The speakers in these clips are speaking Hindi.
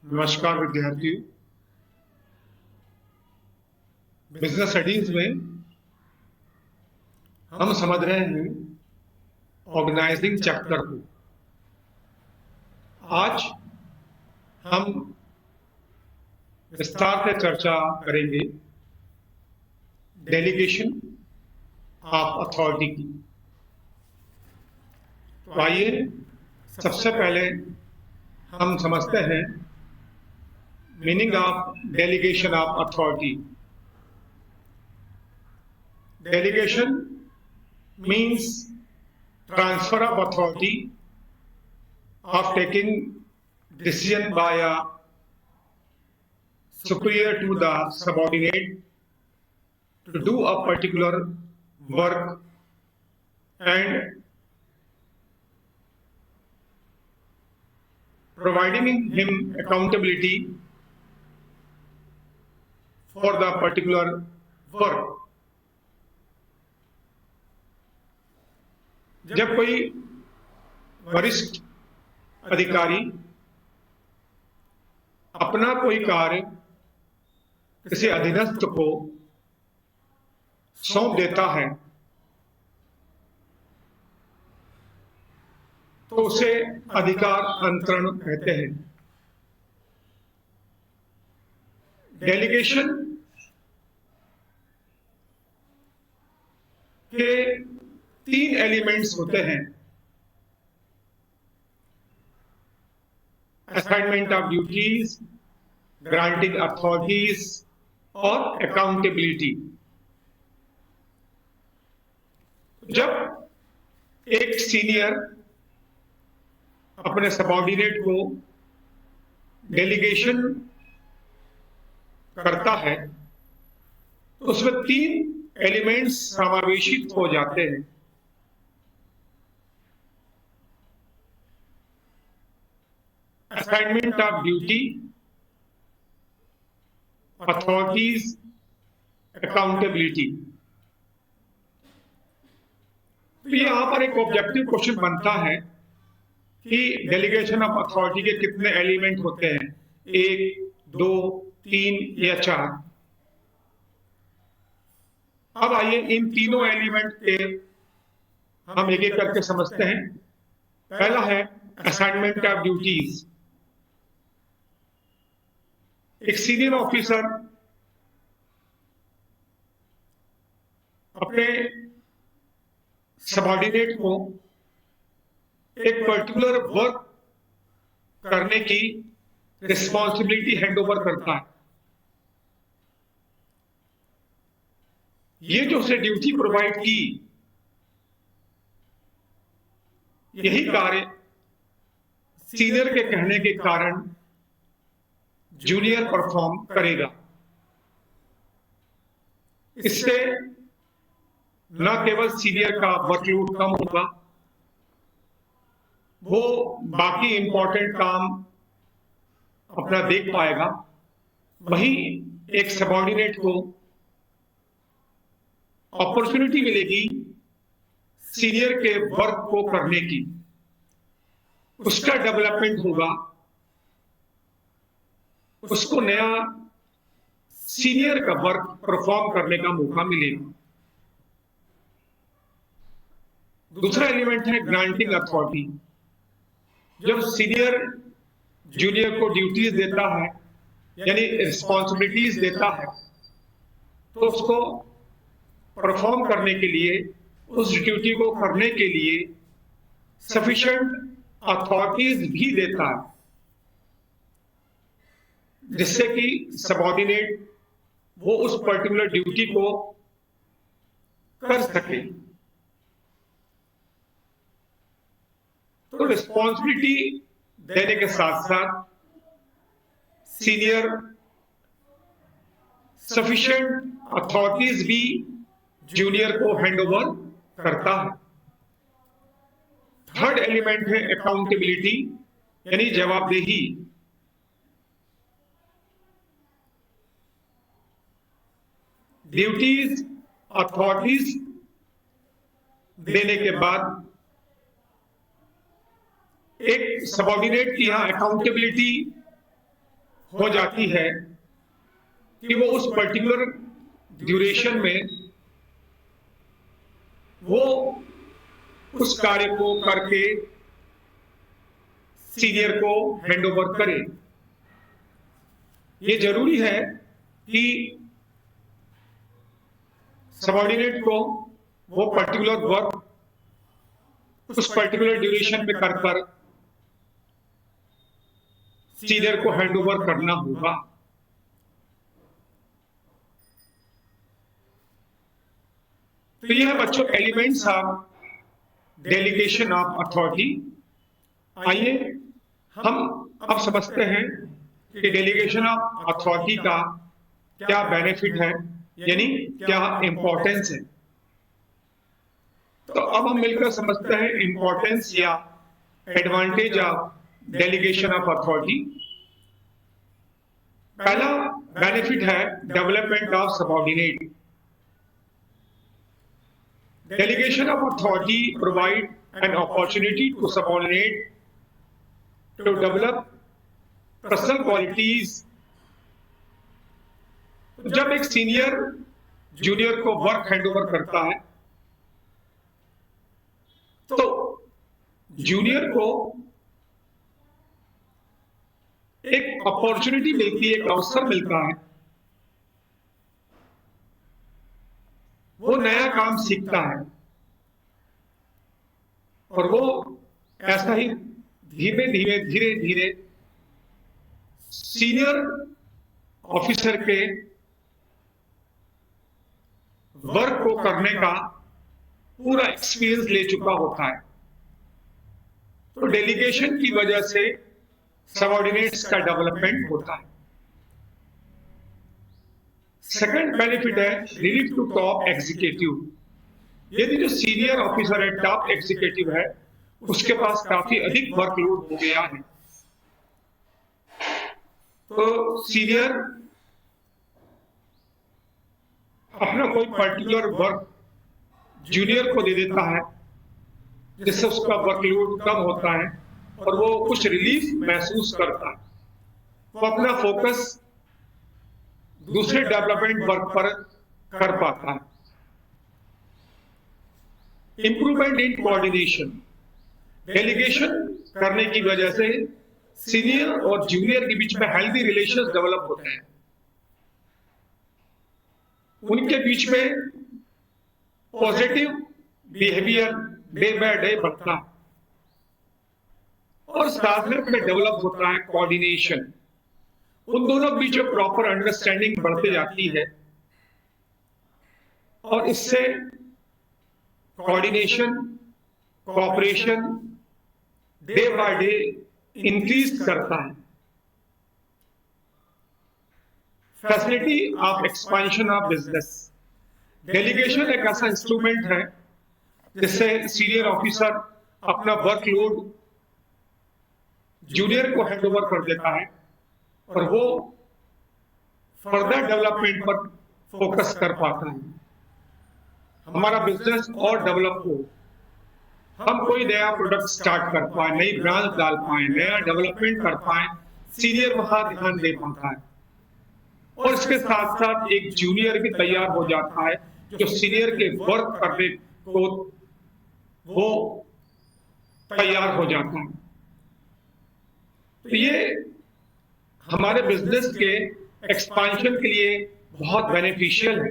नमस्कार विद्यार्थियों। बिजनेस स्टडीज में हम समझ रहे हैं ऑर्गेनाइजिंग चैप्टर को। आज हम विस्तार से चर्चा करेंगे डेलीगेशन ऑफ अथॉरिटी की। तो आइए सबसे पहले हम समझते हैं meaning of delegation of authority. Delegation means transfer of authority of taking decision by a superior to the subordinate to do a particular work and providing him accountability for the particular work। जब कोई वरिष्ठ अधिकारी अपना कोई कार्य किसी अधीनस्थ को सौंप देता है तो उसे अधिकार अंतरण कहते हैं। डेलीगेशन के 3 एलिमेंट्स होते हैं: assignment of duties, granting authorities और अकाउंटेबिलिटी। जब एक सीनियर अपने सबऑर्डिनेट को डेलीगेशन करता है तो उसमें 3 एलिमेंट्स समावेशित हो जाते हैं। Assignment of duty, authorities, accountability. तो यहां पर एक ऑब्जेक्टिव क्वेश्चन बनता है कि डेलीगेशन ऑफ अथॉरिटी के कितने एलिमेंट होते हैं, 1, 2, 3 या 4। अब आइए इन तीनों एलिमेंट के हम एक एक करके समझते हैं। पहला है असाइनमेंट ऑफ ड्यूटीज। एक सीनियर ऑफिसर अपने सबऑर्डिनेट को एक पर्टिकुलर वर्क करने की रिस्पॉन्सिबिलिटी हैंडओवर करता है। ये जो उसे ड्यूटी प्रोवाइड की, यही कार्य सीनियर के कहने के कारण जूनियर परफॉर्म करेगा। इससे न केवल सीनियर का वर्कलोड कम होगा, वो बाकी इंपॉर्टेंट काम अपना देख पाएगा, वहीं एक सबऑर्डिनेट को अपॉर्चुनिटी मिलेगी सीनियर के वर्क को करने की, उसका डेवलपमेंट होगा, उसको नया सीनियर का वर्क परफॉर्म करने का मौका मिलेगा। दूसरा एलिमेंट है ग्रांटिंग अथॉरिटी। जब सीनियर जूनियर को ड्यूटीज देता है यानी रिस्पॉन्सिबिलिटीज देता है तो उसको परफॉर्म करने के लिए, उस ड्यूटी को करने के लिए सफिशिएंट अथॉरिटीज भी देता है, जिससे कि सबऑर्डिनेट वो उस पर्टिकुलर ड्यूटी को कर सके। तो रिस्पॉन्सिबिलिटी देने के साथ साथ सीनियर सफिशिएंट अथॉरिटीज भी जूनियर को हैंडओवर करता है। थर्ड एलिमेंट है अकाउंटेबिलिटी यानी जवाबदेही। ड्यूटीज अथॉरिटीज देने के बाद एक सबऑर्डिनेट की यहां अकाउंटेबिलिटी हो जाती है कि वो उस पर्टिकुलर ड्यूरेशन में वो उस कार्य को करके सीनियर को हैंडओवर करे। ये जरूरी है कि सबऑर्डिनेट को वो पर्टिकुलर वर्क उस पर्टिकुलर ड्यूरेशन में कर कर सीनियर को हैंडओवर करना होगा। तो यह है बच्चों elements of delegation of authority. आइए हम अब समझते हैं कि डेलीगेशन ऑफ अथॉरिटी का क्या बेनिफिट है, यानी क्या इंपॉर्टेंस है। तो अब हम मिलकर समझते हैं इंपॉर्टेंस या advantage of delegation of authority. पहला बेनिफिट है development of subordinate. Delegation of authority provide an opportunity to subordinate to develop personal qualities। जब एक सीनियर जूनियर को वर्क हैंडओवर करता है तो जूनियर को एक अपॉर्चुनिटी मिलती है, एक अवसर मिलता है, वो नया काम सीखता है और वो ऐसा ही धीरे धीरे सीनियर ऑफिसर के वर्क को करने का पूरा एक्सपीरियंस ले चुका होता है। तो डेलीगेशन की वजह से सबऑर्डिनेट्स का डेवलपमेंट होता है। सेकंड बेनिफिट है रिलीफ टू टॉप एग्जीक्यूटिव। यदि जो सीनियर ऑफिसर है, टॉप एग्जीक्यूटिव है, उसके पास काफी अधिक वर्कलोड हो गया है, तो सीनियर अपना कोई पर्टिकुलर वर्क जूनियर को दे देता है जिससे उसका वर्कलोड कम होता है और वो कुछ रिलीफ महसूस करता है। वो अपना फोकस दूसरे डेवलपमेंट वर्क पर कर पाता है। Improvement in coordination. डेलीगेशन करने की वजह से सीनियर और जूनियर के बीच में हेल्दी रिलेशंस डेवलप होते हैं। उनके बीच में positive behaviour day by day बढ़ता है और साथ में डेवलप होता है कोऑर्डिनेशन। उन दोनों के बीच में प्रॉपर अंडरस्टैंडिंग बढ़ती जाती है और इससे coordination cooperation day by day increase करता है। Facility of expansion of business. Delegation एक ऐसा इंस्ट्रूमेंट है जिससे सीनियर ऑफिसर अपना वर्कलोड जूनियर को हैंडओवर कर देता है और वो फर्दर डेवलपमेंट पर फोकस कर पाता है। हमारा बिजनेस और डेवलप हो, हम कोई नया प्रोडक्ट स्टार्ट कर पाए, नई ब्रांच डाल पाए, नया डेवलपमेंट कर पाए, सीनियर वहां ध्यान दे पाता है और इसके साथ साथ एक जूनियर भी तैयार हो जाता है जो सीनियर के वर्क करने को वो तैयार हो जाता है। तो ये हमारे बिजनेस के एक्सपेंशन के लिए बहुत बेनिफिशियल है।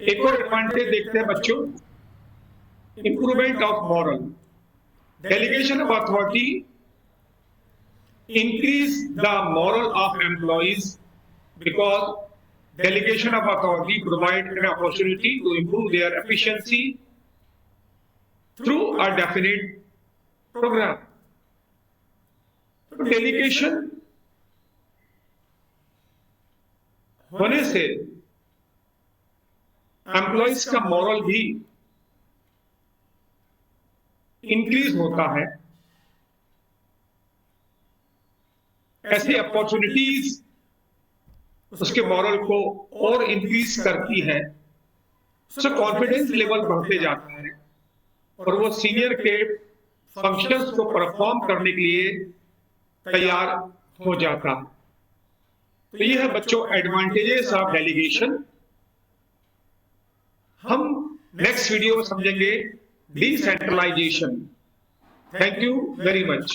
एक और एडवांटेज देखते हैं बच्चों, improvement of moral. Delegation of authority increase the moral of employees because delegation of authority provide an opportunity to improve their efficiency through a definite program. तो delegation होने से एम्प्लॉइज का मॉरल भी इंक्रीज होता है। ऐसी अपॉर्चुनिटीज उसके मॉरल को और इंक्रीज करती है, उसका कॉन्फिडेंस लेवल बढ़ते जाता है और वो सीनियर के फंक्शंस को परफॉर्म करने के लिए तैयार हो जाता है। तो ये है बच्चों एडवांटेजेस ऑफ डेलीगेशन। हम नेक्स्ट वीडियो में समझेंगे decentralisation. Thank you very much.